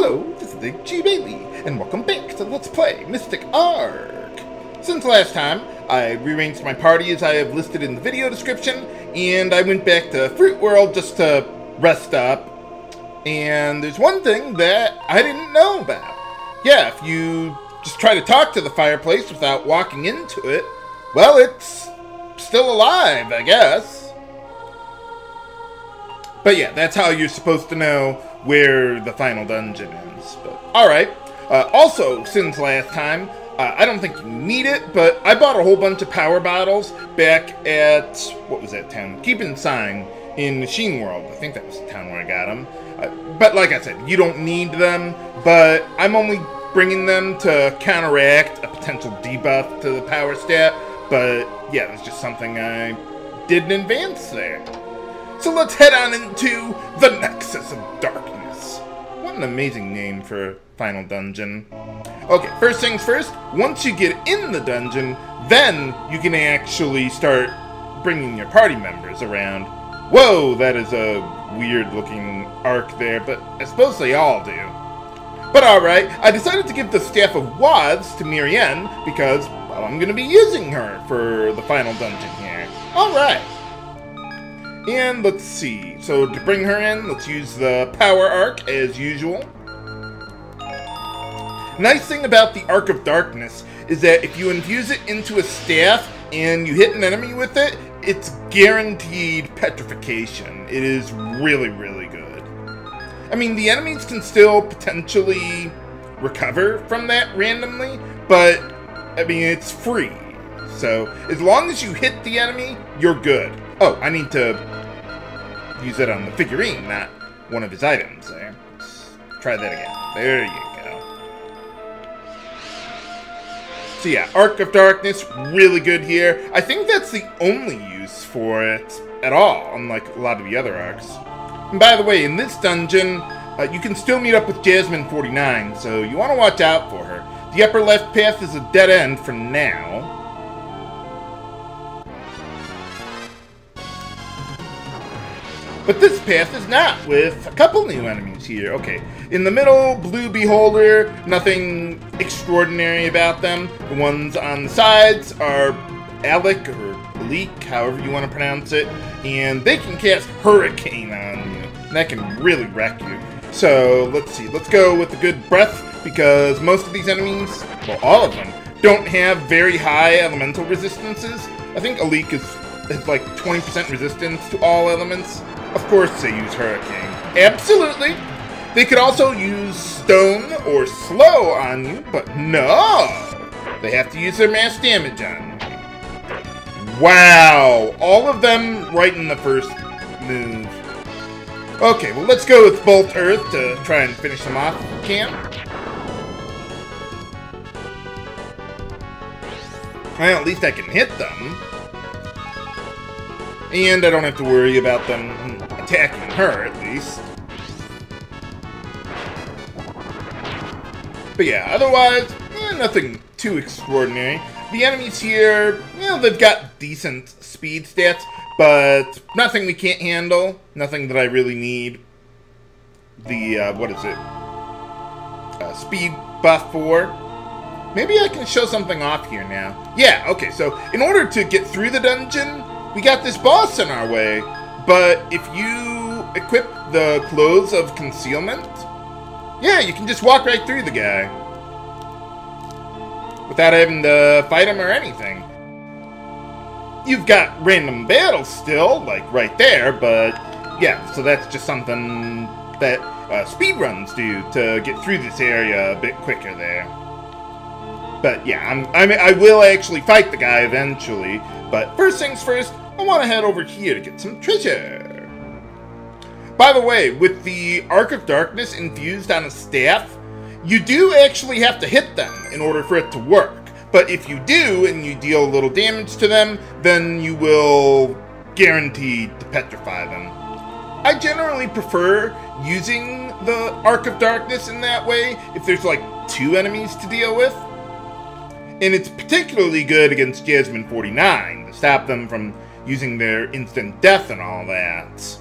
Hello, this is the G Bailey, and welcome back to Let's Play Mystic Ark. Since last time, I rearranged my party as I have listed in the video description, and I went back to Fruit World just to rest up. And there's one thing that I didn't know about. Yeah, if you just try to talk to the fireplace without walking into it, well, it's still alive, I guess. But yeah, that's how you're supposed to know where the final dungeon is. But alright. Also, since last time, I don't think you need it, but I bought a whole bunch of power bottles back at, what was that town? Keeping Sign in Reeshine World. I think that was the town where I got them. But like I said, you don't need them, but I'm only bringing them to counteract a potential debuff to the power stat. But yeah, that's just something I did in advance there. So let's head on into the Nexus of Darkness. What an amazing name for a final dungeon. Okay, first things first, once you get in the dungeon, then you can actually start bringing your party members around. Whoa, that is a weird looking arc there, but I suppose they all do. But alright, I decided to give the Staff of Wads to Miriene because, well, I'm going to be using her for the final dungeon here. Alright. And let's see, so to bring her in, let's use the power arc as usual. Nice thing about the Arc of Darkness is that if you infuse it into a staff and you hit an enemy with it, it's guaranteed petrification. It is really, really good. I mean, the enemies can still potentially recover from that randomly, but, I mean, it's free. So, as long as you hit the enemy, you're good. Oh, I need to use it on the figurine, not one of his items there. Let's try that again. There you go. So yeah, Arc of Darkness, really good here. I think that's the only use for it at all, unlike a lot of the other arcs. And by the way, in this dungeon, you can still meet up with Jasmine 49, so you want to watch out for her. The upper left path is a dead end for now. But this path is not, with a couple new enemies here. Okay, in the middle, Blue Beholder, nothing extraordinary about them. The ones on the sides are Alec, or Alek, however you want to pronounce it, and they can cast Hurricane on you, and that can really wreck you. So, let's see, let's go with the good breath, because most of these enemies, well, all of them, don't have very high elemental resistances. I think Alek is like 20% resistance to all elements. Of course they use Hurricane. Absolutely! They could also use Stone or Slow on you, but no! They have to use their mass damage on you. Wow! All of them right in the first move. Okay, well let's go with Bolt Earth to try and finish them off if we can. Well, at least I can hit them. And I don't have to worry about them attacking her, at least. But yeah, otherwise, nothing too extraordinary. The enemies here, they've got decent speed stats, but nothing we can't handle. Nothing that I really need the, what is it? Speed buff for. Maybe I can show something off here now. Yeah, okay, so in order to get through the dungeon, we got this boss in our way, but if you equip the Clothes of Concealment, yeah, you can just walk right through the guy without having to fight him or anything. You've got random battles still, like right there, but yeah, so that's just something that speedruns do to get through this area a bit quicker there. But yeah, I will actually fight the guy eventually, but first things first, I want to head over here to get some treasure. By the way, with the Arc of Darkness infused on a staff, you do actually have to hit them in order for it to work. But if you do, and you deal a little damage to them, then you will guarantee to petrify them. I generally prefer using the Arc of Darkness in that way if there's like 2 enemies to deal with. And it's particularly good against Jasmine 49 to stop them from using their instant death and all that.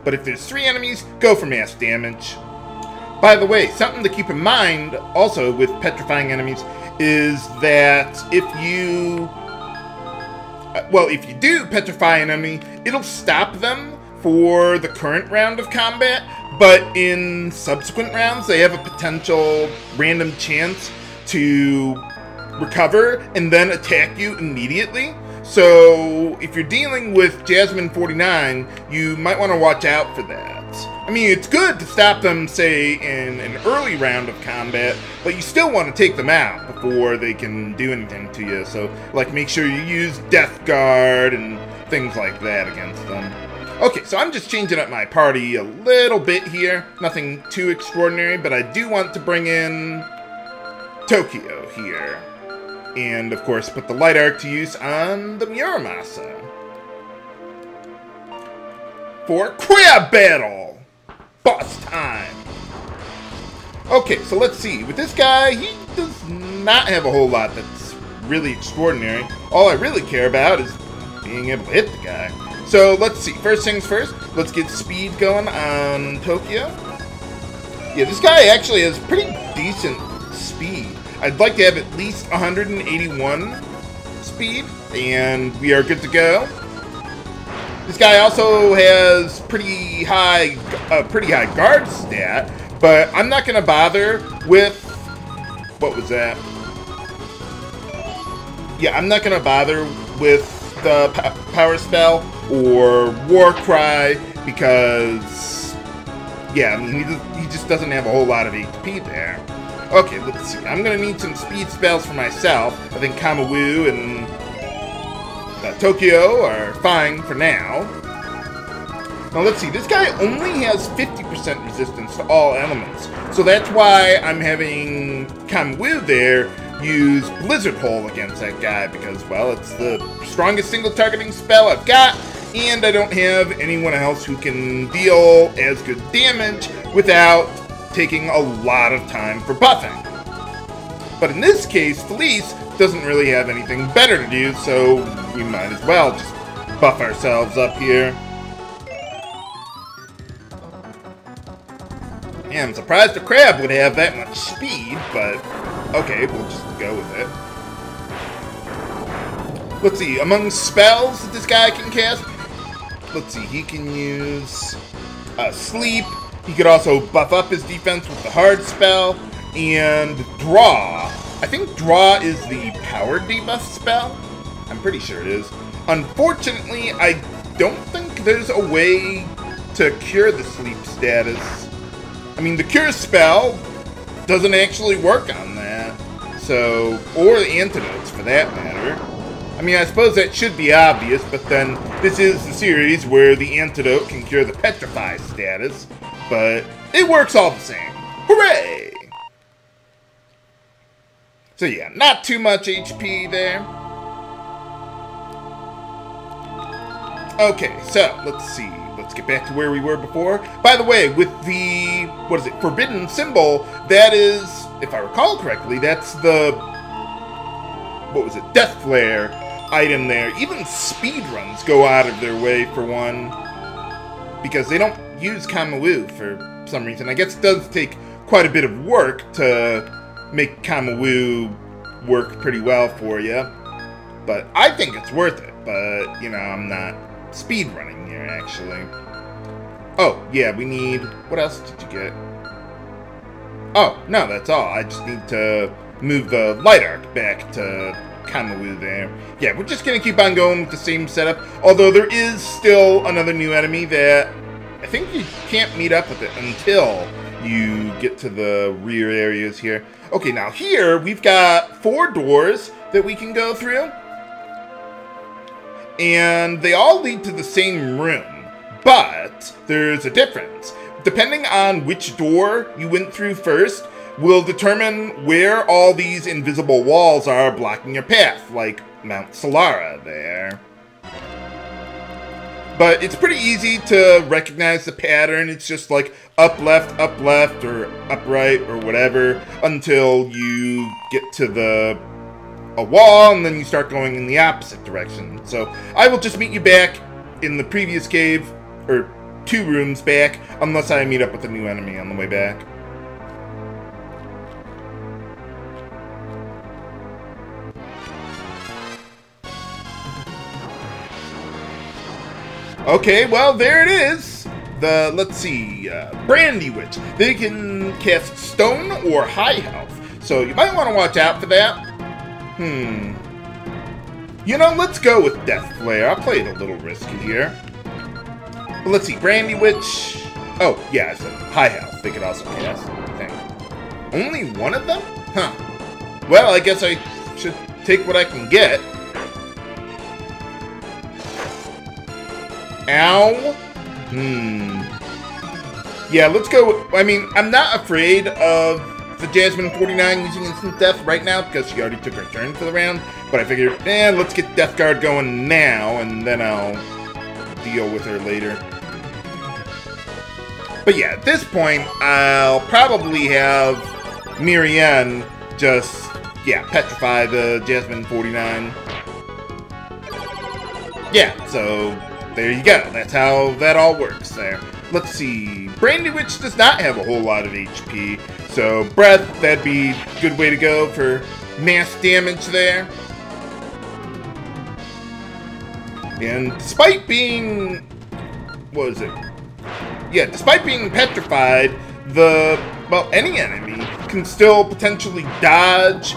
But if there's 3 enemies, go for mass damage. By the way, something to keep in mind also with petrifying enemies is that if you do petrify an enemy, it'll stop them for the current round of combat, but in subsequent rounds, they have a potential random chance to recover and then attack you immediately. So if you're dealing with Jasmine 49, you might want to watch out for that. I mean, it's good to stop them, say, in an early round of combat, but you still want to take them out before they can do anything to you. So, like, make sure you use Death Guard and things like that against them. Okay, so I'm just changing up my party a little bit here. Nothing too extraordinary, but I do want to bring in Tokio here. And, of course, put the Light Arc to use on the Muramasa. For Crab Battle! Boss time! Okay, so let's see. With this guy, he does not have a whole lot that's really extraordinary. All I really care about is being able to hit the guy. So let's see. First things first, let's get speed going on Tokio. Yeah, this guy actually has pretty decent speed. I'd like to have at least 181 speed, and we are good to go. This guy also has pretty high guard stat, but I'm not gonna bother with what was that? Yeah, I'm not gonna bother with the power spell or war cry because, yeah, I mean he just doesn't have a whole lot of HP there. Okay, let's see. I'm gonna need some speed spells for myself. I think Kamiwoo and Tokio are fine for now. Now let's see, this guy only has 50% resistance to all elements. So that's why I'm having Kamiwoo there use Blizzard Hole against that guy because, well, it's the strongest single targeting spell I've got, and I don't have anyone else who can deal as good damage without taking a lot of time for buffing. But in this case, Felys doesn't really have anything better to do, so we might as well just buff ourselves up here. Yeah, I'm surprised a crab would have that much speed, but okay, we'll just go with it. Let's see, among spells that this guy can cast, let's see, he can use Sleep. He could also buff up his defense with the hard spell, and Draw. I think Draw is the power debuff spell. I'm pretty sure it is. Unfortunately, I don't think there's a way to cure the sleep status. I mean, the cure spell doesn't actually work on that. So, or the antidotes for that matter. I mean, I suppose that should be obvious, but then this is the series where the antidote can cure the petrify status. But it works all the same. Hooray! So yeah, not too much HP there. Okay, so let's see. Let's get back to where we were before. By the way, with the, what is it, forbidden symbol, that is, if I recall correctly, that's the, what was it, Death Flare item there. Even speedruns go out of their way for one, because they don't use Kamiwoo for some reason. I guess it does take quite a bit of work to make Kamiwoo work pretty well for you. But I think it's worth it. But, you know, I'm not speedrunning here, actually. Oh, yeah, we need... What else did you get? Oh, no, that's all. I just need to move the Light Arc back to Kamiwoo there. Yeah, we're just going to keep on going with the same setup. Although there is still another new enemy that I think you can't meet up with it until you get to the rear areas here. Okay, now here we've got 4 doors that we can go through. And they all lead to the same room. But there's a difference. Depending on which door you went through first will determine where all these invisible walls are blocking your path, like Mount Solara there. But it's pretty easy to recognize the pattern. It's just like up, left, or up, right, or whatever, until you get to a wall, and then you start going in the opposite direction. So I will just meet you back in the previous cave, or 2 rooms back, unless I meet up with a new enemy on the way back. Okay, well, there it is. Let's see, Brandy Witch. They can cast Stone or High Health, so you might want to watch out for that. You know, let's go with Death Flare. I'll play it a little risky here. But let's see, Brandy Witch. Oh, yeah, it's a High Health. They could also cast, I think. Only one of them? Huh. Well, I guess I should take what I can get. Ow. Yeah, let's go. I mean, I'm not afraid of the Jasmine 49 using instant death right now because she already took her turn for the round. But I figured, let's get Death Guard going now, and then I'll deal with her later. But yeah, at this point, I'll probably have Miriene just, petrify the Jasmine 49. Yeah, so there you go. That's how that all works there. Let's see. Brandy Witch does not have a whole lot of HP, so Breath, that'd be a good way to go for mass damage there. And despite being... what is it? Yeah, despite being petrified, any enemy can still potentially dodge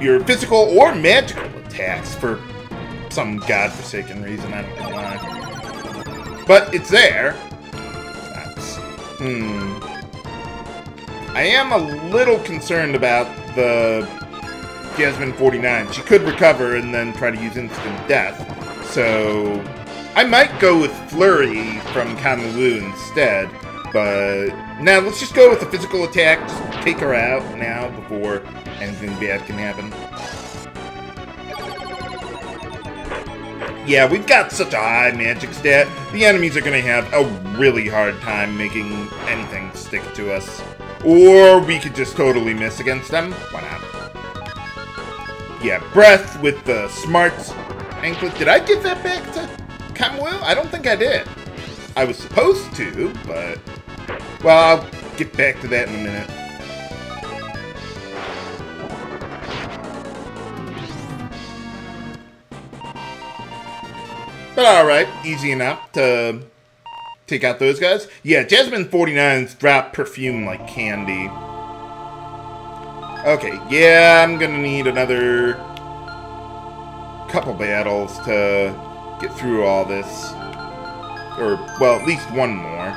your physical or magical attacks for some godforsaken reason, I don't know why. But it's there. I am a little concerned about the Jasmine 49. She could recover and then try to use instant death. So I might go with Flurry from Kamiwoo instead. But now let's just go with the physical attack. Just take her out now before anything bad can happen. Yeah, we've got such a high magic stat, the enemies are going to have a really hard time making anything stick to us. Or we could just totally miss against them. Why not? Yeah, Breath with the Smarts Anklet. Did I give that back to Kamiwoo? I don't think I did. I was supposed to, but... well, I'll get back to that in a minute. But alright, easy enough to take out those guys. Yeah, Jasmine 49's drop perfume like candy. Okay, yeah, I'm gonna need another couple battles to get through all this. Or, well, at least one more.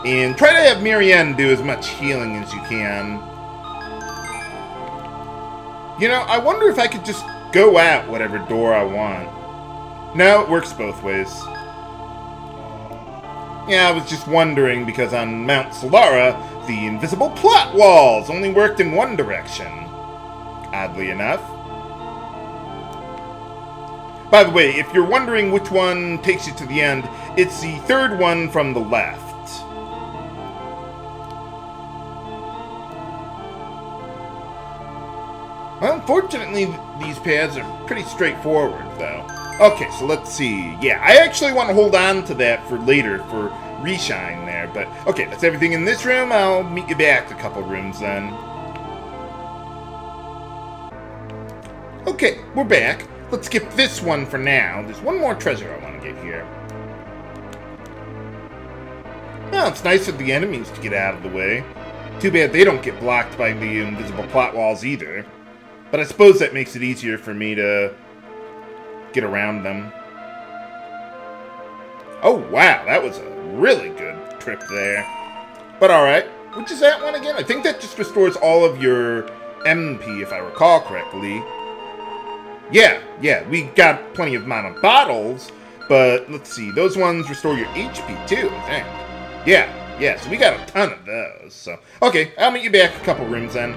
And try to have Miriene do as much healing as you can. You know, I wonder if I could just go out whatever door I want. No, it works both ways. Yeah, I was just wondering because on Mount Solara, the invisible plot walls only worked in one direction. Oddly enough. By the way, if you're wondering which one takes you to the end, it's the third one from the left. Well, unfortunately, these paths are pretty straightforward, though. Okay, so let's see. Yeah, I actually want to hold on to that for later, for Reeshine there. But, okay, that's everything in this room. I'll meet you back a couple rooms then. Okay, we're back. Let's skip this one for now. There's one more treasure I want to get here. Well, it's nice of the enemies to get out of the way. Too bad they don't get blocked by the invisible plot walls either. But I suppose that makes it easier for me to get around them. Oh, wow, that was a really good trip there. But alright, which is that one again? I think that just restores all of your MP, if I recall correctly. Yeah, we got plenty of mana bottles, but let's see, those ones restore your HP too, I think. Yeah, so we got a ton of those. So, okay, I'll meet you back a couple rooms then.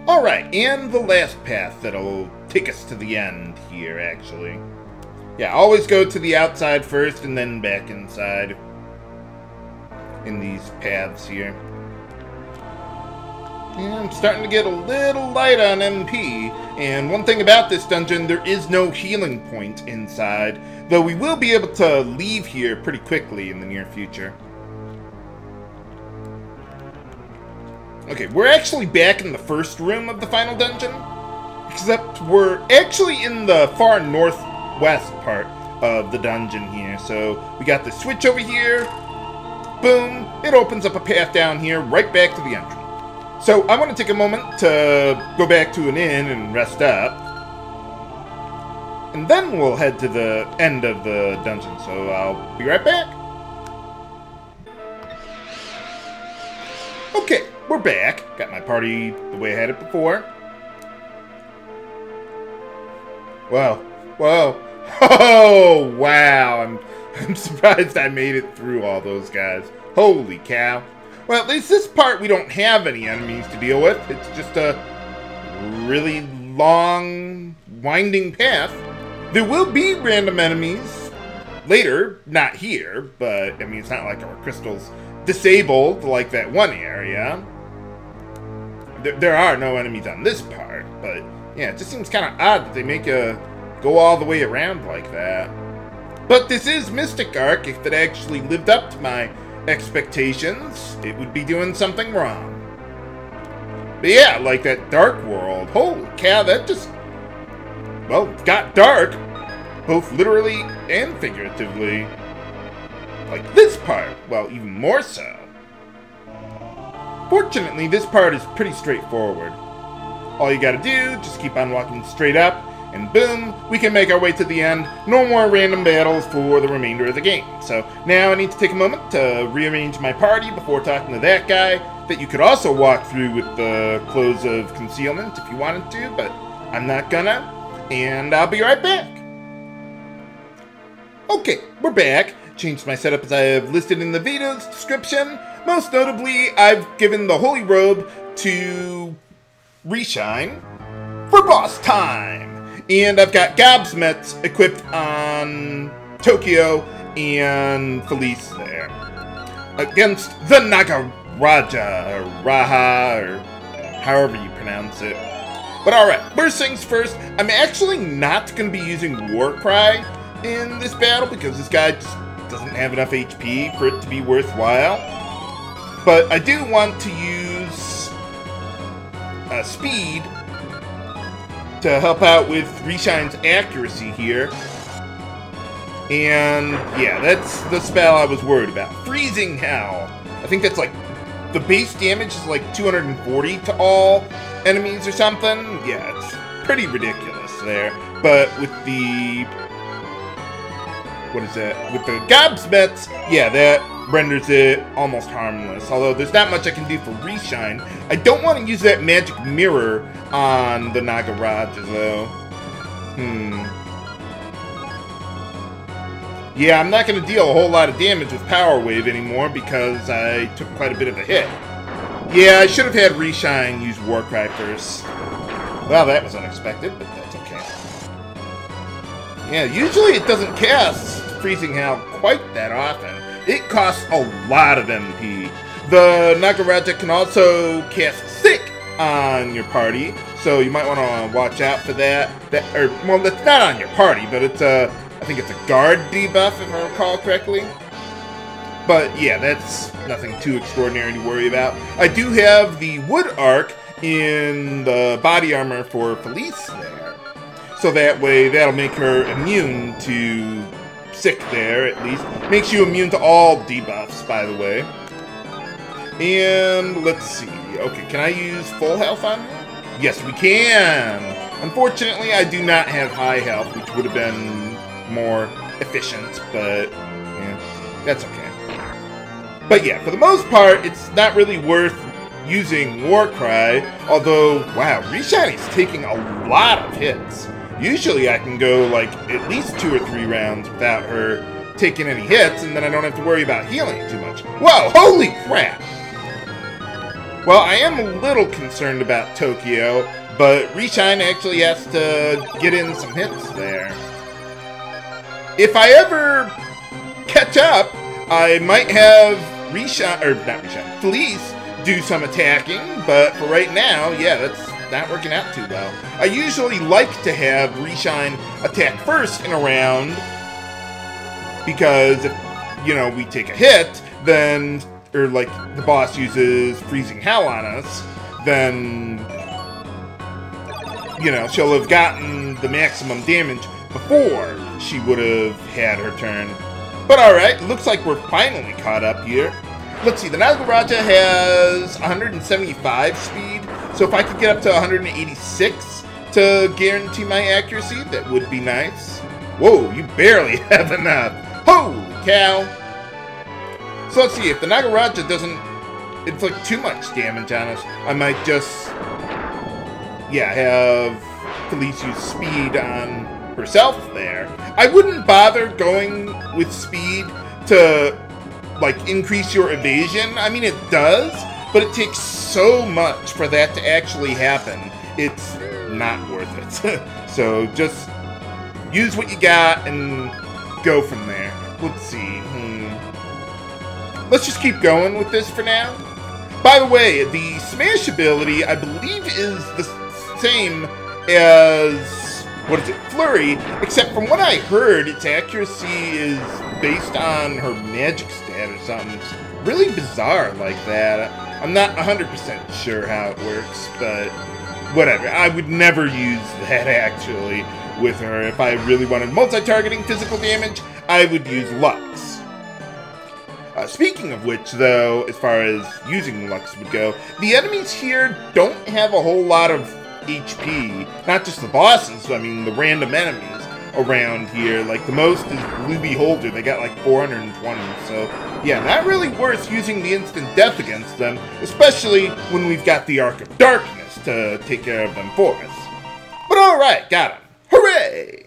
Alright, and the last path that'll take us to the end here, actually. Yeah, always go to the outside first and then back inside in these paths here. Yeah, I'm starting to get a little light on MP, and one thing about this dungeon, there is no healing point inside, though we will be able to leave here pretty quickly in the near future. Okay, we're actually back in the first room of the final dungeon, except we're actually in the far northwest part of the dungeon here. So we got the switch over here. Boom. It opens up a path down here right back to the entrance. So I want to take a moment to go back to an inn and rest up. And then we'll head to the end of the dungeon. So I'll be right back. Okay, we're back. Got my party the way I had it before. Whoa. Whoa. Oh, wow. I'm surprised I made it through all those guys. Holy cow. Well, at least this part we don't have any enemies to deal with. It's just a really long, winding path. There will be random enemies later, not here, but I mean, it's not like our crystal's disabled like that one area. There are no enemies on this part, but yeah, it just seems kind of odd that they make a go all the way around like that. But this is Mystic Arc. If it actually lived up to my expectations, it would be doing something wrong. But yeah, like that dark world. Holy cow, that just, well, it got dark, both literally and figuratively. Like this part, well, even more so. Fortunately, this part is pretty straightforward. All you gotta do, just keep on walking straight up, and boom, we can make our way to the end. No more random battles for the remainder of the game. So now I need to take a moment to rearrange my party before talking to that guy that you could also walk through with the Clothes of Concealment if you wanted to, but I'm not gonna, and I'll be right back. Okay, we're back. Changed my setup as I have listed in the video's description. Most notably, I've given the Holy Robe to Reeshine for boss time. And I've got Gobsmet equipped on Tokio and Felys there. Against the Nagaraja, or Raha, or however you pronounce it. But alright, first things first, I'm actually not going to be using Warcry in this battle because this guy just doesn't have enough HP for it to be worthwhile. But I do want to use Speed to help out with Reeshine's accuracy here. And yeah, that's the spell I was worried about. Freezing Hell. I think that's like, the base damage is like 240 to all enemies or something. Yeah, it's pretty ridiculous there. But with the, what is that? With the Gobsmets, yeah, that renders it almost harmless. Although there's not much I can do for Reeshine. I don't want to use that magic mirror on the Nagaraja though. Yeah, I'm not going to deal a whole lot of damage with Power Wave anymore because I took quite a bit of a hit. Yeah, I should have had Reeshine use Warcry first. Well, that was unexpected, but that's okay. Yeah, usually it doesn't cast Freezing Hell quite that often. It costs a lot of MP. The Nagaraja can also cast Sick on your party, so you might want to watch out for that. Well, that's not on your party, but it's I think it's a guard debuff if I recall correctly. But yeah, that's nothing too extraordinary to worry about. I do have the Wood Arc in the body armor for Felys there, so that way that'll make her immune to Sick there, at least. Makes you immune to all debuffs, by the way. And let's see. Okay, can I use full health on her? Yes, we can. Unfortunately, I do not have high health, which would have been more efficient, but yeah, that's okay. But yeah, for the most part, it's not really worth using Warcry, although, wow, Reeshine is taking a lot of hits. Usually I can go like at least 2 or 3 rounds without her taking any hits, and then I don't have to worry about healing too much. Whoa, holy crap! Well, I am a little concerned about Tokio, but Reeshine actually has to get in some hits there. If I ever catch up, I might have Reeshine, or not Reeshine, Felys do some attacking, but for right now, yeah, that's not working out too well. I usually like to have Reeshine attack first in a round, because if, you know, we take a hit, then, or like the boss uses Freezing Hell on us, then, you know, she'll have gotten the maximum damage before she would have had her turn. But alright, looks like we're finally caught up here. Let's see, the Nagaraja has 175 speed, so if I could get up to 186 to guarantee my accuracy, that would be nice. Whoa, you barely have enough. Holy cow. So let's see, if the Nagaraja doesn't inflict too much damage on us, I might just, yeah, have Felys use speed on herself there. I wouldn't bother going with speed to, like, increase your evasion. I mean, it does, but it takes so much for that to actually happen. It's not worth it. So just use what you got and go from there. Let's see. Let's just keep going with this for now. By the way, the smash ability, I believe, is the same as, what is it, Flurry, except from what I heard, its accuracy is based on her magic stat or something. It's really bizarre like that. I'm not 100% sure how it works, but whatever. I would never use that, actually, with her. If I really wanted multi-targeting physical damage, I would use Lux. Speaking of which, though, as far as using Lux would go, the enemies here don't have a whole lot of HP. Not just the bosses, I mean the random enemies around here. Like, the most is Blue Beholder. They got like 420, so yeah, not really worth using the instant death against them, especially when we've got the Arc of Darkness to take care of them for us. But alright, got him. Hooray!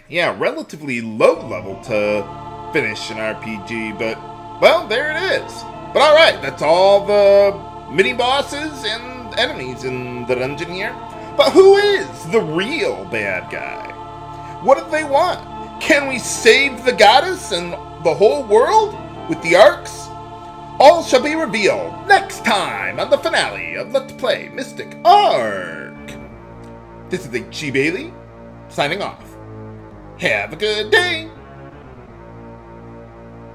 Yeah, relatively low level to finish an RPG, but, well, there it is. But alright, that's all the mini-bosses and enemies in the dungeon here. But who is the real bad guy? What do they want? Can we save the goddess and the whole world with the arcs? All shall be revealed next time on the finale of Let's Play Mystic Arc. This is H.G. Bailey, signing off. Have a good day!